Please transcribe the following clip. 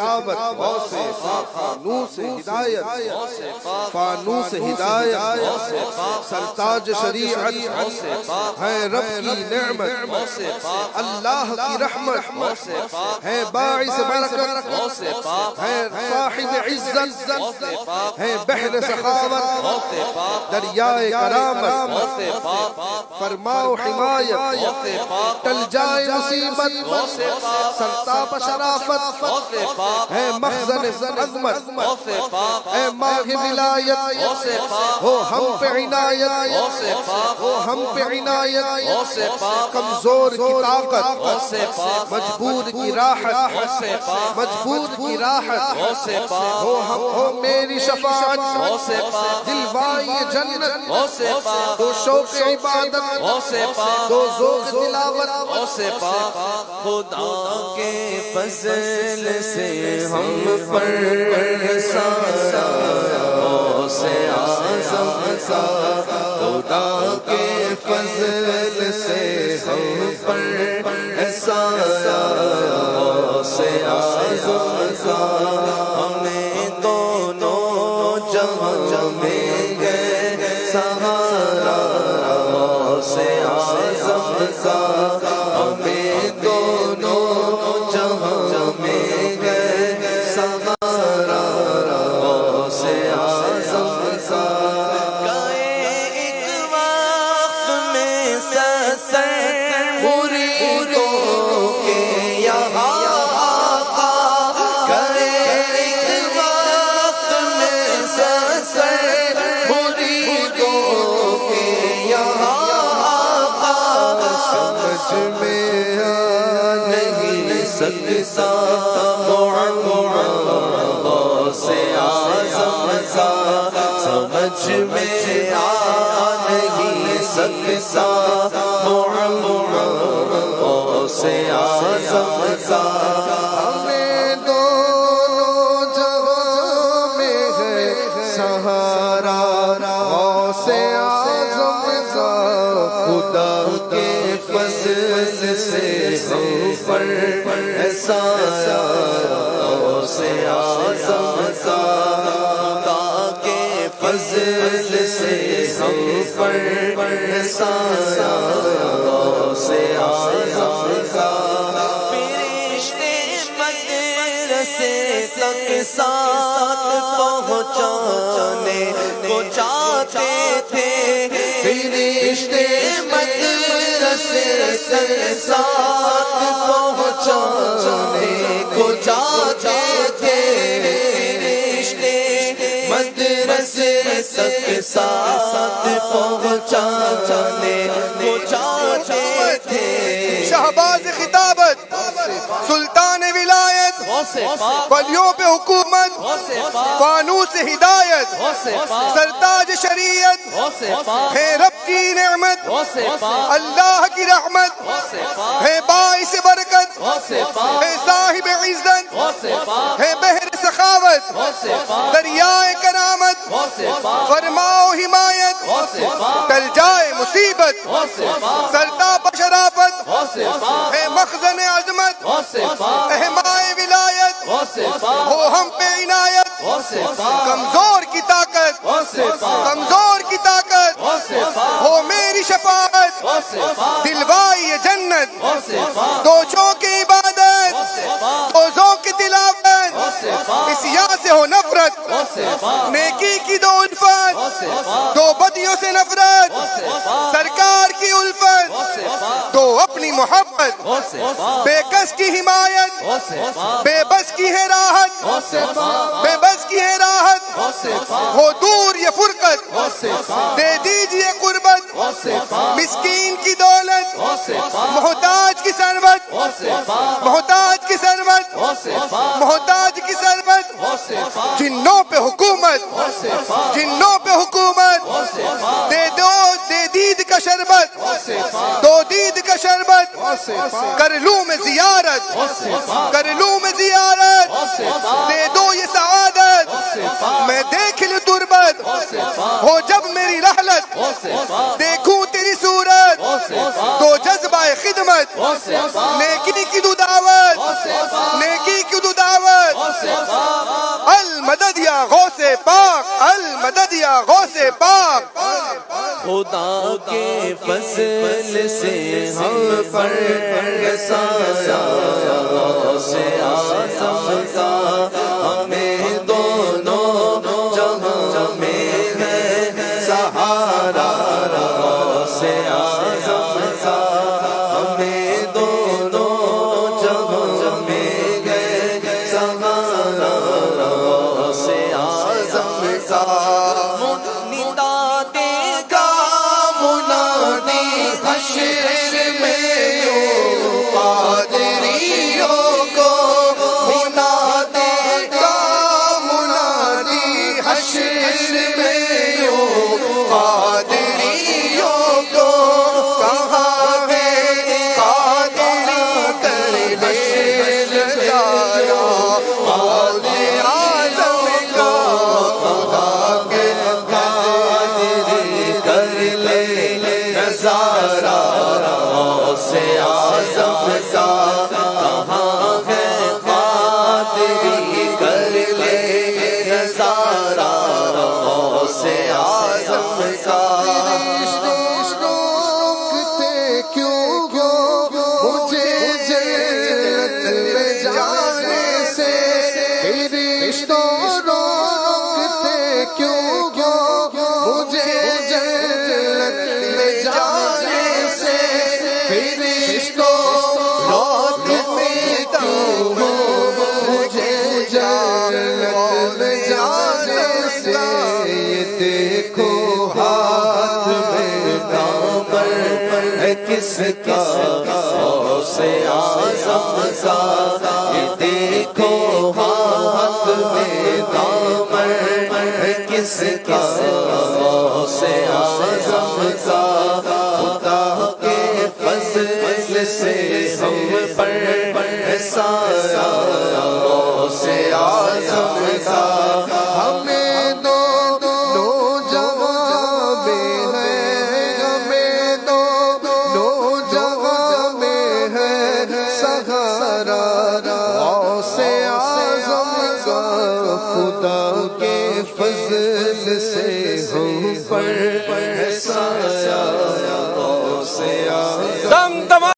خطابت، فانوس ہدایت، فانوس ہدایت، سرتاج شریعت، ہے رب کی نعمت، اللہ کی رحمت، ہے باعث برکت، ہے صاحب عزت، ہے بحر سخاوت، دریائے کرامت، فرماؤ حمایت، ٹل جائے مصیبت، سرتاپ شرافت، ہے مخزن عظمت، ہے ماہ ولایت، ہو ہم پہ عنایت، ہو ہم پہ عنایت، کمزور کی طاقت، مجبور کی راحت، مجبور کی راحت، ہو میری شفاعت، دلوائی جنت، دو شوق عبادت، دو ذوق تلاوت، خدا کے فضل سے ہم پر سایہ غوث اعظم کا، خدا کے فضل سے ہم پر سایہ غوث اعظم کا، ہمیں دونوں جہاں میں گئے سہارا غوث اعظم کا، ہمیں دونوں جہاں میں گئے سہارا غوث اعظم کا، گئے ایک وقت میں سسر مریدوں کے یہاں آقا، گئے ایک وقت میں سسر مریدوں کے یہاں آقا، سمجھ میں نہیں سکتا غوث اعظم کا، سمجھ میں نہیں سکتا غوث اعظم کا، ہمیں دونوں جہاں میں ہے سہارا غوث اعظم کا، خدا کے فضل سے ہم پر سایہ غوث اعظم کا، خدا کے فضل سے ہم پر سایہ غوث اعظم کا، فرشتے مدرسے تک ساتھ پہنچانے کو چاہتے تھے، فرشتے مدرسے تک ساتھ پہنچانے کو چاہتے تھے، فرشتے مدرسے تک ساتھ پہنچانے کو چاہتے تھے، شہباز خطابت، سلطان ولایت، ولیوں پہ حکومت، فانوس ہدایت، سرتاج شریعت، ہے رب کی نعمت، اللہ کی رحمت، ہے باعث برکت، ہے صاحب عزت، ہے بحر سخاوت، دریائے کرامت، فرماؤ حمایت، ٹل جائے مصیبت، سرتاپ شرافت، ہے مخزن عظمت، ہے ماہ ولایت، ہو ہم پہ عنایت، کمزور کی طاقت، کمزور کی طاقت، ہو میری شفاعت، دلوائی جنت، دو چوک عبادت، دو ذوق تلاوت، اس یہاں سے ہو نفرت، نیکی کی دو الفت، دو بدیوں سے نفرت، سرکار کی الفت، دو اپنی محبت، بے کس کی حمایت، بے بس کی ہے راحت، بے بس کی ہے راحت، ہو دور یہ فرقت، دے دیجئے قربت، مسکین کی دولت، محتاج کی ثروت، محتاج کی ثروت، محتاج کی ثروت، جنوں پہ حکومت، جنوں پہ حکومت، دے دو دے دید کا شربت، دو دید کا شربت، کر لوں میں زیارت، کر لوں میں زیارت، دے دو یہ سعادت، میں دیکھ لوں تربت، ہو جب میری رحلت، دیکھوں تیری صورت، تو جذبہ خدمت، نیکی کی دو دعوت، نیکی کی دو دعوت، المدد یا غوث پاک، المدد یا غوث پاک۔ خدا کے فضل سے ہم پر سایہ غوث اعظم کا، ہمیں دونوں جہاں میں ہے سہارا غوث اعظم کا، ہمیں دونوں جہاں میں ہے سہارا غوث اعظم کا۔ ندا دے گا منادی حشر میں قادریوں کو، منادے گا منادی حشر میں قادریوں کو، کہاں ہے قادری کر لے نظارہ غوث اعظم کا، خدا کے قادری کر لے نظارہ غوث اعظم کا، کہاں ہے قادری کر لے نظارہ غوث اعظم کا۔ روکتے کیوں مجھے جنت میں جانے سے، فرشتوں روکتے کیوں مجھے جنت میں جانے سے، فرشتوں روکتے کیوں مجھے جنت میں جانے سے، یہ دیکھو ہاتھ میں دامن ہے کس کا غوث اعظم کا، یہ دیکھو ہاتھ میں دامن ہے کس کا غوث اعظم کا، خدا کے فضل سے ہم پر سایہ غوث اعظم کا، ہمیں دونوں جہاں میں ہے، ہمیں دونوں جہاں میں ہے سہارا غوث اعظم کا، خدا کے فضل سے ہم پر سایہ غوث اعظم